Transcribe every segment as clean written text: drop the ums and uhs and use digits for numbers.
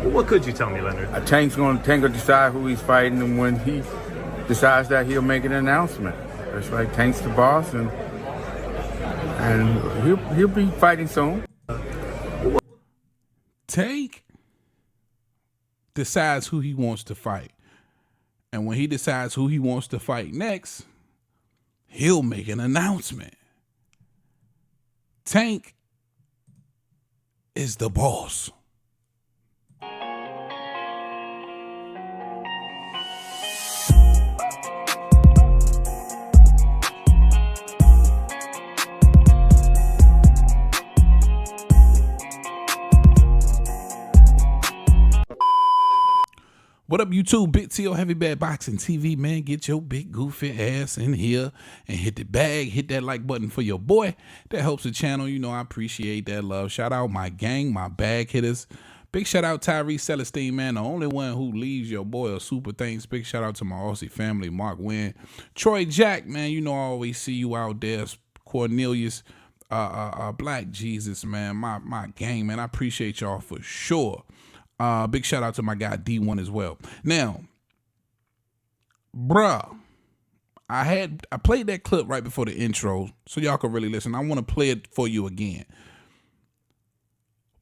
Well, what could you tell me, Leonard? Tank will decide who he's fighting, and when he decides that, he'll make an announcement. That's right. Tank's the boss, and he'll be fighting soon. Tank decides who he wants to fight, and when he decides who he wants to fight next, he'll make an announcement. Tank is the boss. What up, YouTube? Big T.O. Heavy Bad Boxing TV, man. Get your big goofy ass in here and hit the bag. Hit that like button for your boy. That helps the channel. You know, I appreciate that love. Shout out my gang, my bag hitters. Big shout out Tyrese Celestine, man. The only one who leaves your boy a super thanks. Big shout out to my Aussie family, Mark Wynn. Troy Jack, man. You know, I always see you out there. Cornelius, Black Jesus, man. My gang, man. I appreciate y'all for sure. Big shout out to my guy D1 as well. Now, bruh, I played that clip right before the intro so y'all can really listen. I want to play it for you again.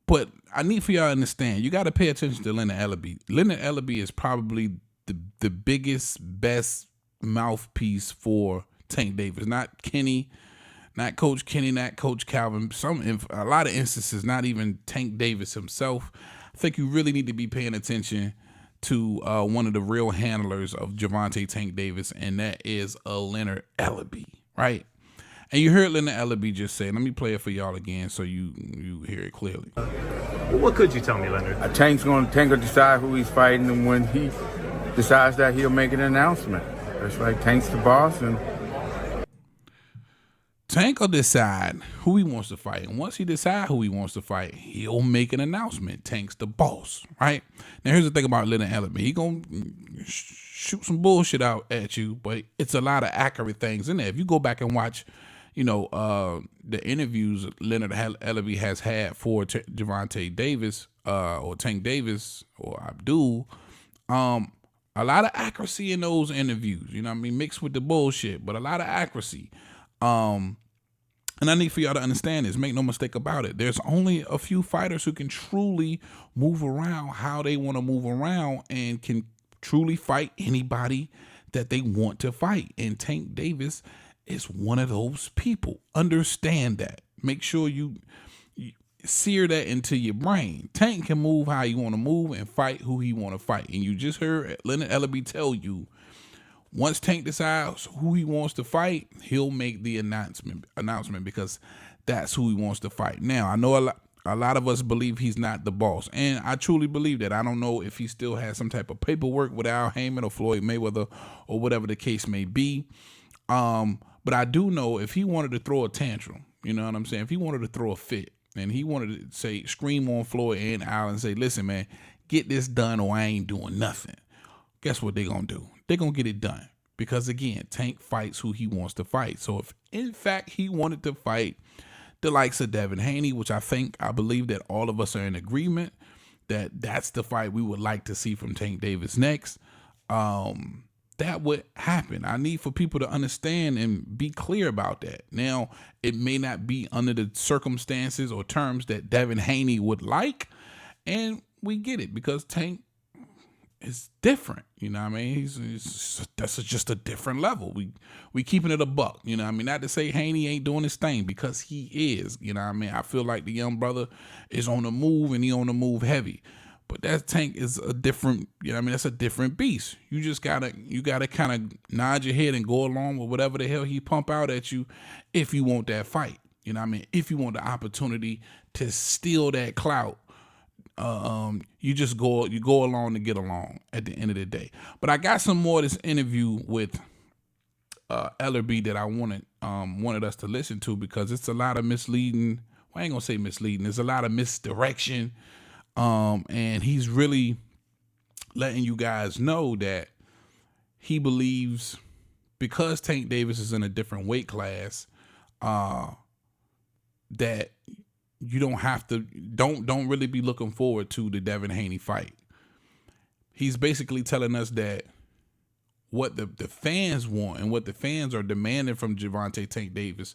But I need for y'all to understand, you got to pay attention to Leonard Ellerbe. Leonard Ellerbe is probably the biggest, best mouthpiece for Tank Davis. Not Kenny, not Coach Kenny, not Coach Calvin. A lot of instances, not even Tank Davis himself. I think you really need to be paying attention to one of the real handlers of Gervonta Tank Davis, and that is Leonard Ellerbe, right? And you heard Leonard Ellerbe just say, let me play it for y'all again so you hear it clearly. Well, what could you tell me, Leonard? Tank will decide who he's fighting, and when he decides that, he'll make an announcement. That's right. Tank's the boss, and Tank will decide who he wants to fight. And once he decides who he wants to fight, he'll make an announcement. Tank's the boss, right? Now, here's the thing about Leonard Ellerbe. He going to shoot some bullshit out at you, but it's a lot of accurate things in there. If you go back and watch, you know, the interviews Leonard Ellerbe has had for Gervonta Davis or Tank Davis or Abdul, a lot of accuracy in those interviews, you know what I mean? Mixed with the bullshit, but a lot of accuracy. And I need for y'all to understand this. Make no mistake about it. There's only a few fighters who can truly move around how they want to move around and can truly fight anybody that they want to fight. And Tank Davis is one of those people. Understand that. Make sure you sear that into your brain. Tank can move how you want to move and fight who he want to fight. And you just heard Leonard Ellerbe tell you, once Tank decides who he wants to fight, he'll make the announcement because that's who he wants to fight. Now, I know a lot of us believe he's not the boss, and I truly believe that. I don't know if he still has some type of paperwork with Al Heyman or Floyd Mayweather or whatever the case may be. But I do know if he wanted to throw a tantrum, you know what I'm saying? If he wanted to throw a fit and he wanted to say, scream on Floyd and Al and say, listen, man, get this done or I ain't doing nothing. Guess what they're going to do? They're going to get it done because, again, Tank fights who he wants to fight. So if, in fact, he wanted to fight the likes of Devin Haney, which I believe that all of us are in agreement that that's the fight we would like to see from Tank Davis next, that would happen. I need for people to understand and be clear about that. Now, it may not be under the circumstances or terms that Devin Haney would like, and we get it because Tank is different, you know what I mean? That's just a different level. We keeping it a buck, you know what I mean? Not to say Haney ain't doing his thing, because he is, you know what I mean? I feel like the young brother is on the move, and he on the move heavy. But that Tank is a different, you know what I mean? That's a different beast. You just gotta kind of nod your head and go along with whatever the hell he pump out at you if you want that fight, you know what I mean? If you want the opportunity to steal that clout, you go along to get along at the end of the day. But I got some more of this interview with Ellerbe that I wanted us to listen to, because it's a lot of misleading. Well, I ain't gonna say misleading. There's a lot of misdirection, and he's really letting you guys know that he believes because Tank Davis is in a different weight class, that you don't have to, don't really be looking forward to the Devin Haney fight. He's basically telling us that what the fans want and what the fans are demanding from Gervonta Tank Davis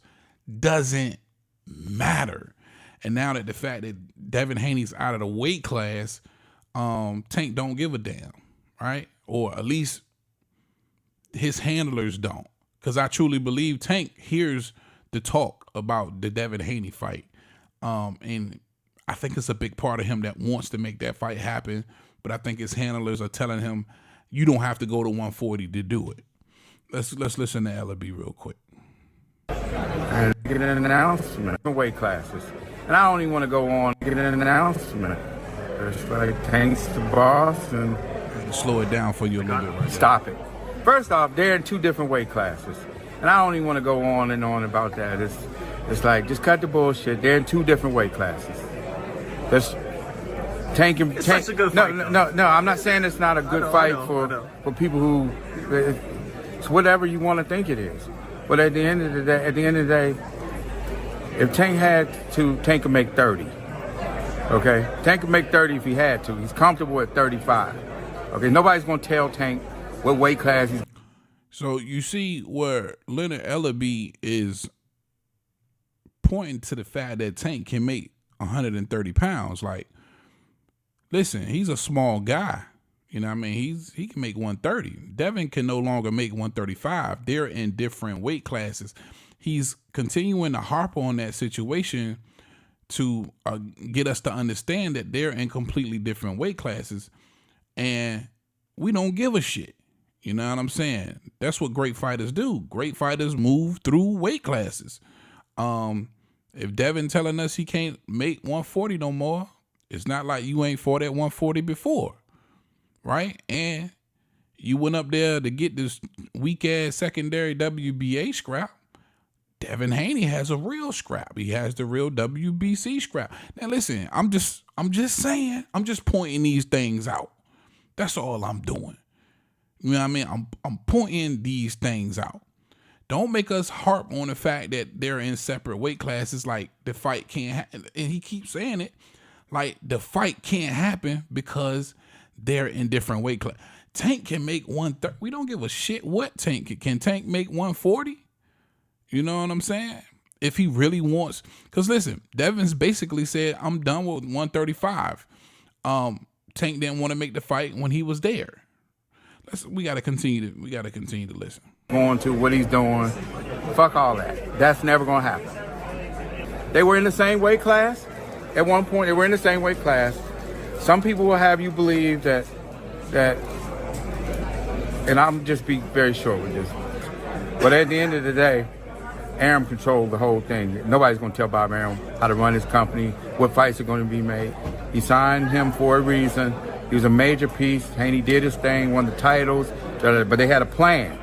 doesn't matter. And now that the fact that Devin Haney's out of the weight class, Tank don't give a damn, right? Or at least his handlers don't. Because I truly believe Tank hears the talk about the Devin Haney fight. And I think it's a big part of him that wants to make that fight happen. But I think his handlers are telling him, you don't have to go to 140 to do it. Let's listen to Ellerbe real quick. And get an announcement, weight classes. And I don't even want to go on, get an announcement. It's like Tank's the boss and... Slow it down for you a little bit right Stop it. First off, they're in 2 different weight classes. And I don't even want to go on and on about that. It's like, just cut the bullshit. They're in 2 different weight classes. There's Tank and It's Tank. such a good fight, No, I'm not saying it's not a good fight for people who, it's whatever you want to think it is. But at the end of the day, if Tank had to, Tank could make 30. Okay? Tank could make 30 if he had to. He's comfortable at 35. Okay? Nobody's going to tell Tank what weight class he's. So you see where Leonard Ellerbe is pointing to the fact that Tank can make 130 pounds. Like, listen, he's a small guy. You know what I mean? He can make 130. Devin can no longer make 135. They're in different weight classes. He's continuing to harp on that situation to get us to understand that they're in completely different weight classes. And we don't give a shit. You know what I'm saying? That's what great fighters do. Great fighters move through weight classes. If Devin telling us he can't make 140 no more, it's not like you ain't fought at 140 before, right? And you went up there to get this weak-ass secondary WBA scrap. Devin Haney has a real scrap. He has the real WBC scrap. Now listen, I'm just saying, I'm just pointing these things out. That's all I'm doing. You know what I mean? I'm pointing these things out. Don't make us harp on the fact that they're in separate weight classes. Like the fight can't happen. And he keeps saying it. Like the fight can't happen because they're in different weight classes. Tank can make 130. We don't give a shit what Tank can. Tank make 140? You know what I'm saying? If he really wants. Because listen, Devin's basically said, I'm done with 135. Tank didn't want to make the fight when he was there. We gotta continue to listen. Going to what he's doing. Fuck all that. That's never gonna happen. They were in the same weight class. At one point, they were in the same weight class. Some people will have you believe that, and I'm just be very short with this. But at the end of the day, Arum controlled the whole thing. Nobody's gonna tell Bob Arum how to run his company, what fights are gonna be made. He signed him for a reason. He was a major piece. Haney did his thing, won the titles, but they had a plan.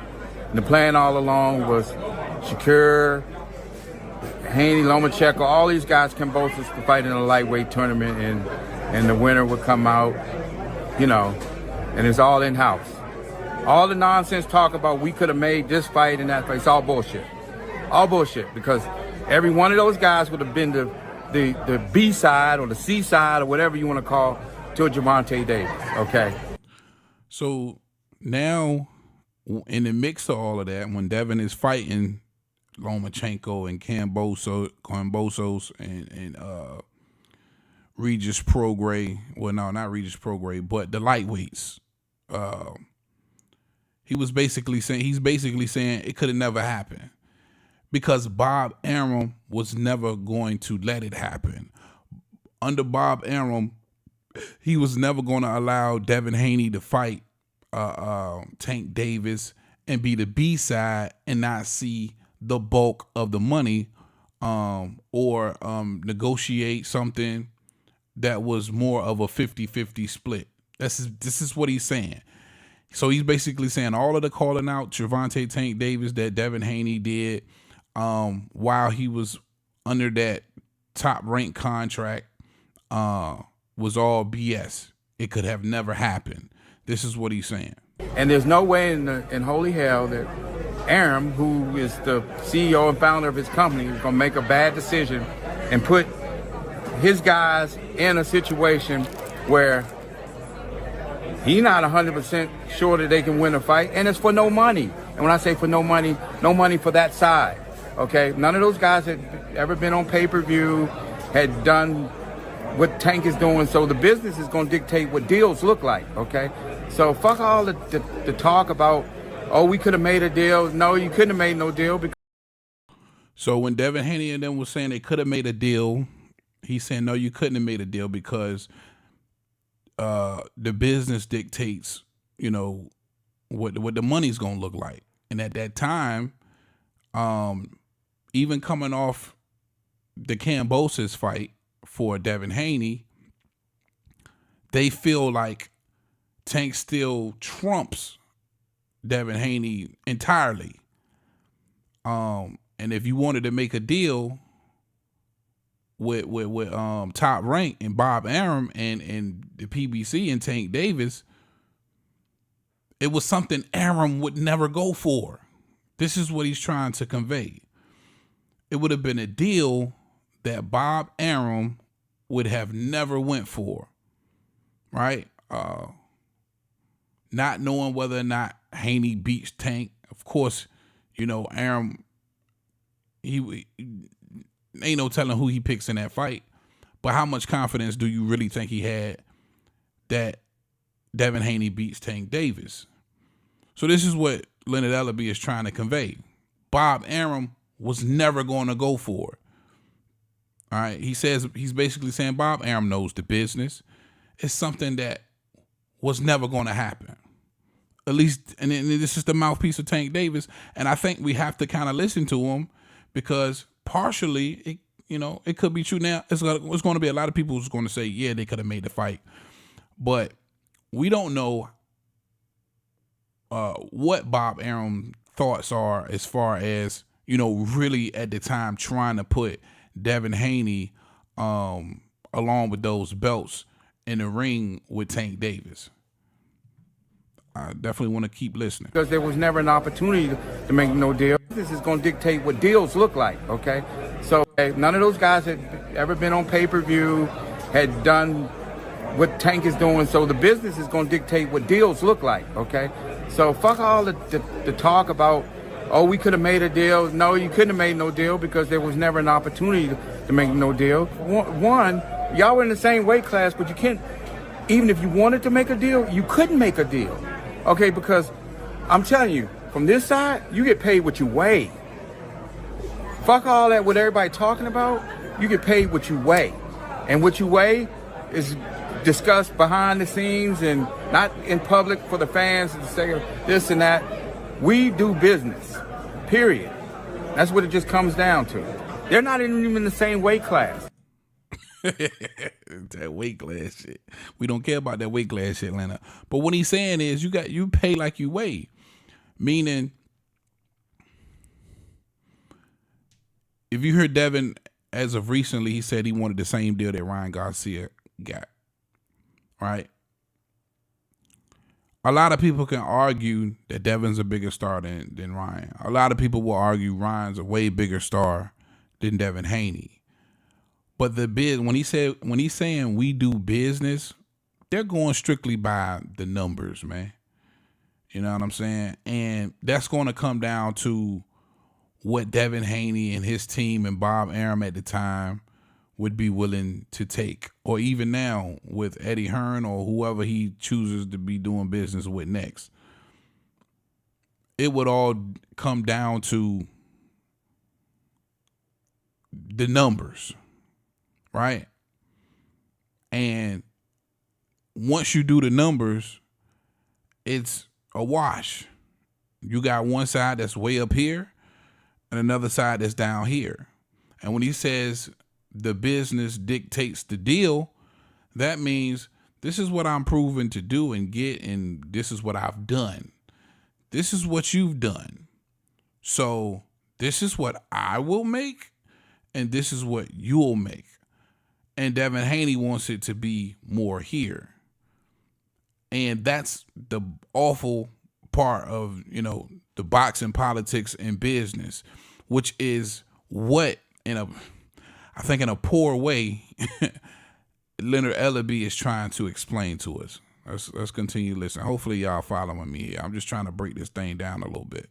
And the plan all along was Shakur, Haney, Lomachenko, all these guys can both fight in a lightweight tournament, and the winner would come out, you know, and it's all in-house. All the nonsense talk about we could have made this fight and that fight, it's all bullshit. All bullshit, because every one of those guys would have been the B side or the C side or whatever you want to call to a Gervonta Davis, okay? So now, in the mix of all of that, when Devin is fighting Lomachenko and Kambosos and Regis Prograis, well, no, not Regis Prograis, but the lightweights, he's basically saying it could have never happened because Bob Arum was never going to let it happen. Under Bob Arum, he was never going to allow Devin Haney to fight Tank Davis and be the B side and not see the bulk of the money or negotiate something that was more of a 50-50 split. This is what he's saying. So he's basically saying all of the calling out Gervonta Tank Davis that Devin Haney did while he was under that top rank contract was all BS. It could have never happened. This is what he's saying. And there's no way in holy hell that Arum, who is the CEO and founder of his company, is going to make a bad decision and put his guys in a situation where he's not 100% sure that they can win a fight, and it's for no money. And when I say for no money for that side, okay? None of those guys had ever been on pay-per-view, had done what Tank is doing, so the business is going to dictate what deals look like, okay? So fuck all the talk about, oh, we could have made a deal. No, you couldn't have made no deal. So when Devin Haney and them was saying they could have made a deal, he's saying, no, you couldn't have made a deal because the business dictates, what the money's going to look like. And at that time, even coming off the Kambosos fight for Devin Haney, they feel like Tank still trumps Devin Haney entirely. And if you wanted to make a deal with Top Rank and Bob Arum and the PBC and Tank Davis, it was something Arum would never go for. This is what he's trying to convey. It would have been a deal that Bob Arum would have never went for, right? Not knowing whether or not Haney beats Tank. Of course, Arum, he ain't no telling who he picks in that fight. But how much confidence do you really think he had that Devin Haney beats Tank Davis? So this is what Leonard Ellerbe is trying to convey. Bob Arum was never going to go for it. All right. He's basically saying Bob Arum knows the business. It's something that was never going to happen. At least, and this is the mouthpiece of Tank Davis. And I think we have to kind of listen to him because partially, it could be true. Now, it's going to be a lot of people who's going to say, yeah, they could have made the fight. But we don't know what Bob Arum's thoughts are as far as, really at the time trying to put Devin Haney along with those belts in the ring with Tank Davis. I definitely want to keep listening. Because there was never an opportunity to make no deal. This is going to dictate what deals look like, okay? So none of those guys had ever been on pay-per-view, had done what Tank is doing, so the business is going to dictate what deals look like, okay? So fuck all the talk about, oh, we could have made a deal. No, you couldn't have made no deal because there was never an opportunity to make no deal. One, y'all were in the same weight class, but you can't, even if you wanted to make a deal, you couldn't make a deal, okay? Because I'm telling you, from this side, you get paid what you weigh. Fuck all that what everybody talking about. You get paid what you weigh. And what you weigh is discussed behind the scenes and not in public for the fans to say this and that. We do business, period. That's what it just comes down to. They're not even in the same weight class. That weight class shit. We don't care about that weight class shit, Leonard. But what he's saying is you pay like you weigh. Meaning, if you heard Devin, as of recently, he said he wanted the same deal that Ryan Garcia got. Right? A lot of people can argue that Devin's a bigger star than Ryan. A lot of people will argue Ryan's a way bigger star than Devin Haney. But when he's saying we do business, they're going strictly by the numbers, man. You know what I'm saying? And that's going to come down to what Devin Haney and his team and Bob Arum at the time would be willing to take, or even now with Eddie Hearn or whoever he chooses to be doing business with next. It would all come down to the numbers, right? And once you do the numbers, it's a wash. You got one side that's way up here and another side that's down here. And when he says the business dictates the deal, that means this is what I'm proven to do and get, and this is what I've done. This is what you've done. So this is what I will make, and this is what you'll make. And Devin Haney wants it to be more here. And that's the awful part of, the boxing, politics, and business, which is what I think in a poor way, Leonard Ellerbe is trying to explain to us. Let's continue listening. Hopefully y'all following me here. I'm just trying to break this thing down a little bit.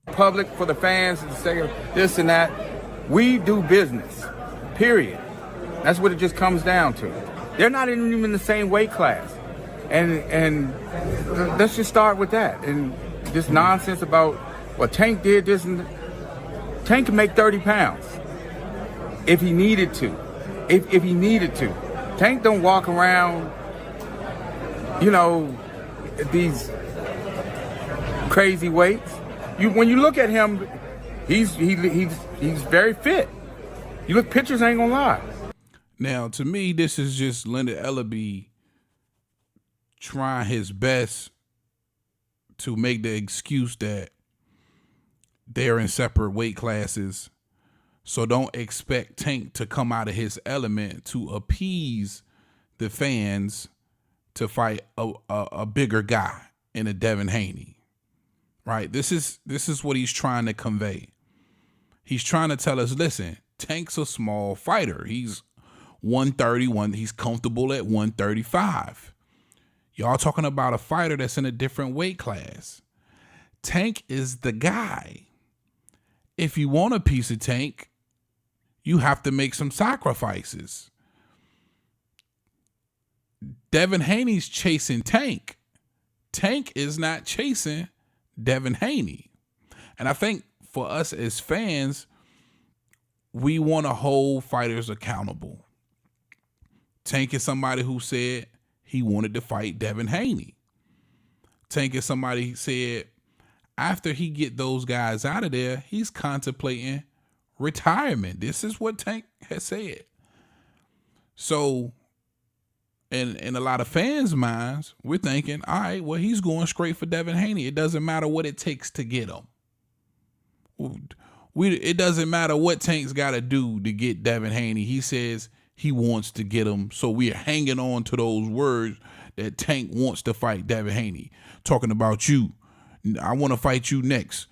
Public for the fans to say this and that. We do business, period. That's what it just comes down to. They're not even in the same weight class. And let's just start with that. And this nonsense about, well, Tank did this, and Tank can make 30 pounds if he needed to. If he needed to. Tank don't walk around, you know, these crazy weights. When you look at him, he's very fit. You look pictures, ain't gonna lie. Now, to me, this is just Leonard Ellerbe trying his best to make the excuse that they're in separate weight classes. So don't expect Tank to come out of his element to appease the fans to fight a bigger guy in a Devin Haney. Right? This is what he's trying to convey. He's trying to tell us, listen, Tank's a small fighter. He's 131. He's comfortable at 135. Y'all talking about a fighter that's in a different weight class. Tank is the guy. If you want a piece of Tank, you have to make some sacrifices. Devin Haney's chasing Tank. Tank is not chasing Devin Haney. And I think for us as fans, we want to hold fighters accountable. Tank is somebody who said he wanted to fight Devin Haney. Tank is somebody who said after he get those guys out of there, he's contemplating retirement. This is what Tank has said. So in a lot of fans' minds, we're thinking, all right, well, he's going straight for Devin Haney. It doesn't matter what it takes to get him. It doesn't matter what Tank's got to do to get Devin Haney. He says he wants to get him. So we're hanging on to those words that Tank wants to fight Devin Haney. Talking about you. I want to fight you next,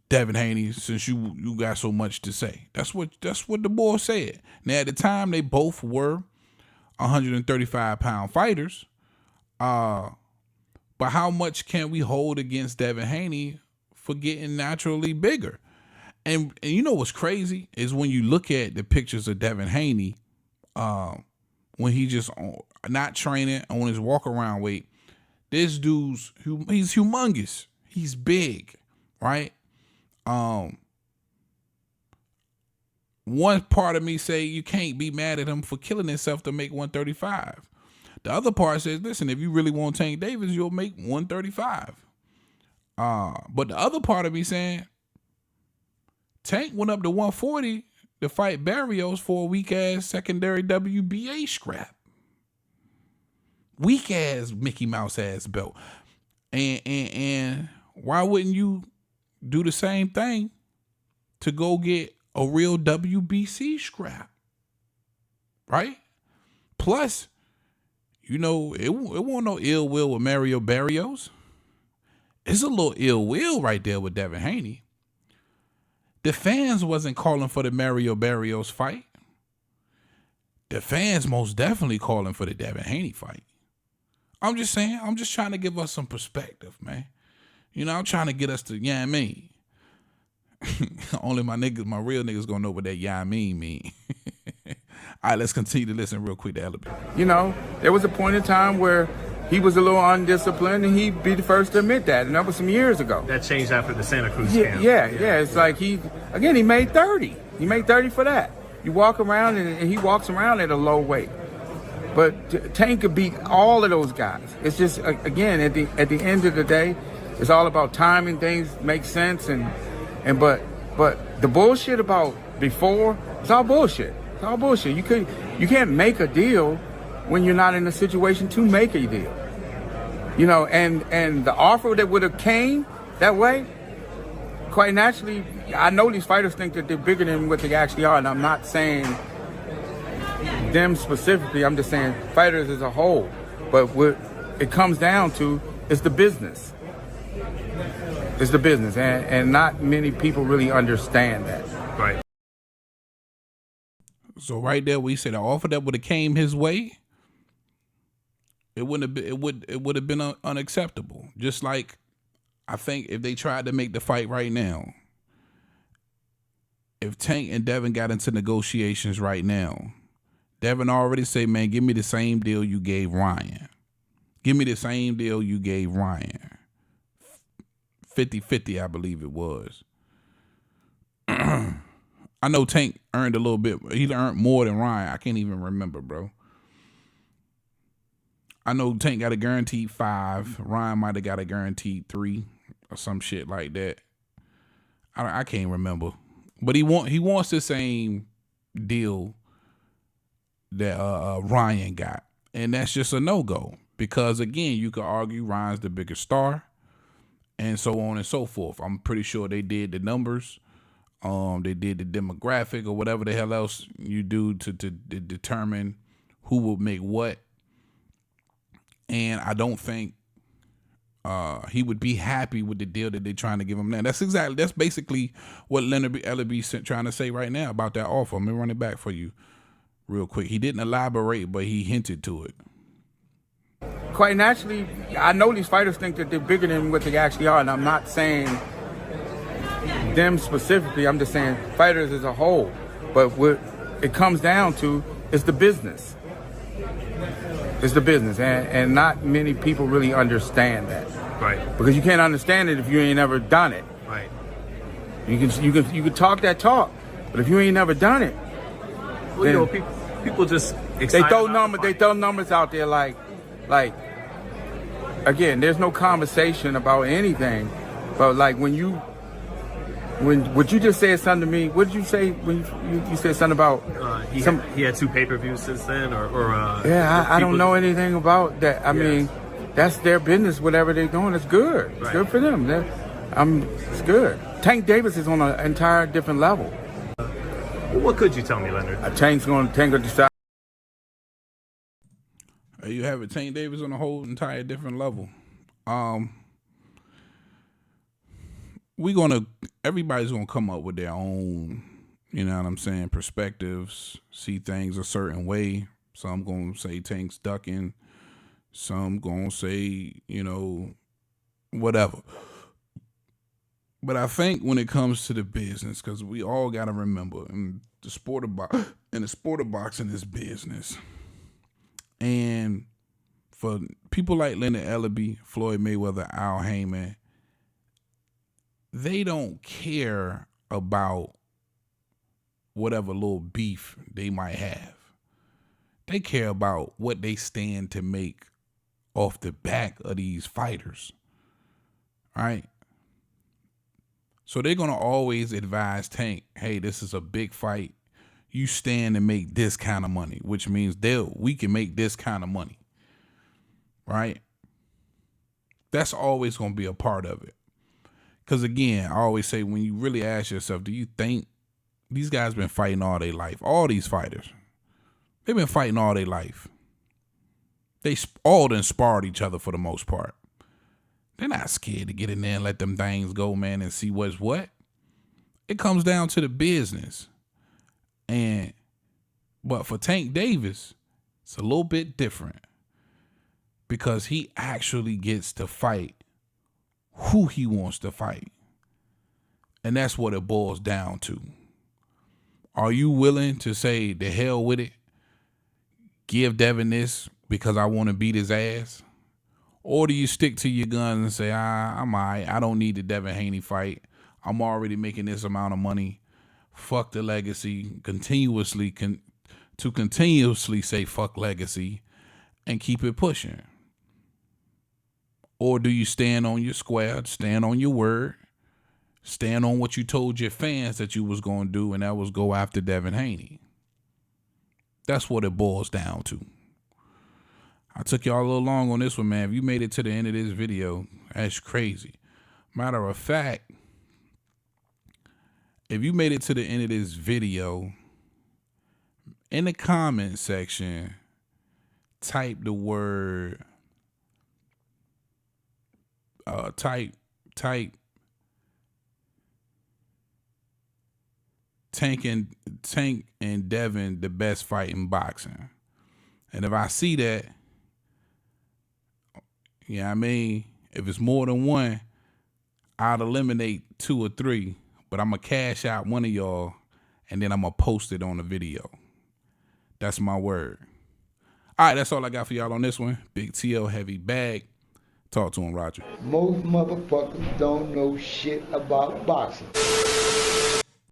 Devin Haney, since you got so much to say. That's what the boy said. Now, at the time, they both were 135-pound fighters. But how much can we hold against Devin Haney for getting naturally bigger? And you know what's crazy is when you look at the pictures of Devin Haney, when he just not training on his walk around weight, this dude's he's humongous. He's big, right? One part of me say you can't be mad at him for killing himself to make 135. The other part says, listen, if you really want Tank Davis, you'll make 135. But the other part of me saying, Tank went up to 140 to fight Barrios for a weak-ass secondary WBA scrap. Weak-ass Mickey Mouse-ass belt. And why wouldn't you do the same thing to go get a real WBC scrap? Right? Plus, you know, it wasn't no ill will with Mario Barrios. It's a little ill will right there with Devin Haney. The fans wasn't calling for the Mario Barrios fight. The fans most definitely calling for the Devin Haney fight. I'm just saying, I'm just trying to give us some perspective, man. You know, I'm trying to get us to, yeah, I mean. Only my real niggas gonna know what that yeah, I mean. All right, let's continue to listen real quick to Ellerbe. You know, there was a point in time where he was a little undisciplined, and he'd be the first to admit that, and that was some years ago. That changed after the Santa Cruz Yeah, camp. yeah. It's like he made 30. He made 30 for that. You walk around, and he walks around at a low weight. But Tank could beat all of those guys. It's just, again, at the end of the day, it's all about timing. Things make sense, but the bullshit about before, it's all bullshit. It's all bullshit. You can't make a deal when you're not in a situation to make a deal. You know, and the offer that would have came that way, quite naturally, I know these fighters think that they're bigger than what they actually are, and I'm not saying them specifically, I'm just saying fighters as a whole. But what it comes down to is the business. It's the business, and not many people really understand that. Right. So right there, we said the offer that would have came his way, it wouldn't have been, it would have been unacceptable. Just like I think if they tried to make the fight right now, if Tank and Devin got into negotiations right now, Devin already said, man, give me the same deal you gave Ryan. Give me the same deal you gave Ryan. 50-50, I believe it was. I know Tank earned a little bit. He earned more than Ryan. I can't even remember, bro. I know Tank got a guaranteed 5. Ryan might have got a guaranteed 3 or some shit like that. I can't remember. But he wants the same deal that Ryan got. And that's just a no-go. Because, again, you could argue Ryan's the bigger star and so on and so forth. I'm pretty sure they did the numbers. They did the demographic or whatever the hell else you do to determine who will make what. And I don't think he would be happy with the deal that they're trying to give him now. That's basically what Leonard Ellerbe is trying to say right now about that offer. Let me run it back for you real quick. He didn't elaborate, but he hinted to it. Quite naturally, I know these fighters think that they're bigger than what they actually are, and I'm not saying them specifically, I'm just saying fighters as a whole. But what it comes down to is the business. It's the business, and not many people really understand that. Right. Because you can't understand it if you ain't never done it. Right. You can talk that talk, but if you ain't never done it, well, you know, people just they throw numbers out there like again, there's no conversation about anything, but like when what you just said something to me, what did you say when you said something about he had 2 pay-per-views since then, I don't know anything about that. I mean, that's their business. Whatever they're doing, it's good. It's good for them. It's good. Tank Davis is on an entire different level. What could you tell me, Leonard? Tank will decide. You have it, Tank Davis on a whole entire different level. Everybody's gonna come up with their own, you know what I'm saying, perspectives, see things a certain way. Some gonna say Tank's ducking, some gonna say, you know, whatever. But I think when it comes to the business, because we all gotta remember, the sport of boxing is business. And for people like Leonard Ellerbe, Floyd Mayweather, Al Heyman, they don't care about whatever little beef they might have. They care about what they stand to make off the back of these fighters, right? So they're going to always advise Tank, hey, this is a big fight. You stand to make this kind of money, which means we can make this kind of money, right? That's always going to be a part of it. Because, again, I always say when you really ask yourself, do you think these guys been fighting all their life? All these fighters, they've been fighting all their life. They all done sparred each other for the most part. They're not scared to get in there and let them things go, man, and see what's what. It comes down to the business. But for Tank Davis, it's a little bit different because he actually gets to fight who he wants to fight. And that's what it boils down to. Are you willing to say, the hell with it, give Devin this because I want to beat his ass? Or do you stick to your guns and say, I'm all right, I don't need the Devin Haney fight. I'm already making this amount of money. Fuck the legacy, continuously say fuck legacy and keep it pushing? Or do you stand on your square, stand on your word, stand on what you told your fans that you was going to do, and that was go after Devin Haney? That's what it boils down to. I took y'all a little long on this one, man. If you made it to the end of this video, that's crazy. Matter of fact, if you made it to the end of this video, in the comment section, type the word, type Tank and Devin the best fight in boxing. And if I see that, yeah, I mean, if it's more than one, I'd eliminate 2 or 3, but I'm going to cash out one of y'all, and then I'm going to post it on the video. That's my word. All right, that's all I got for y'all on this one. Big TL heavy bag. Talk to him, Roger. Most motherfuckers don't know shit about boxing.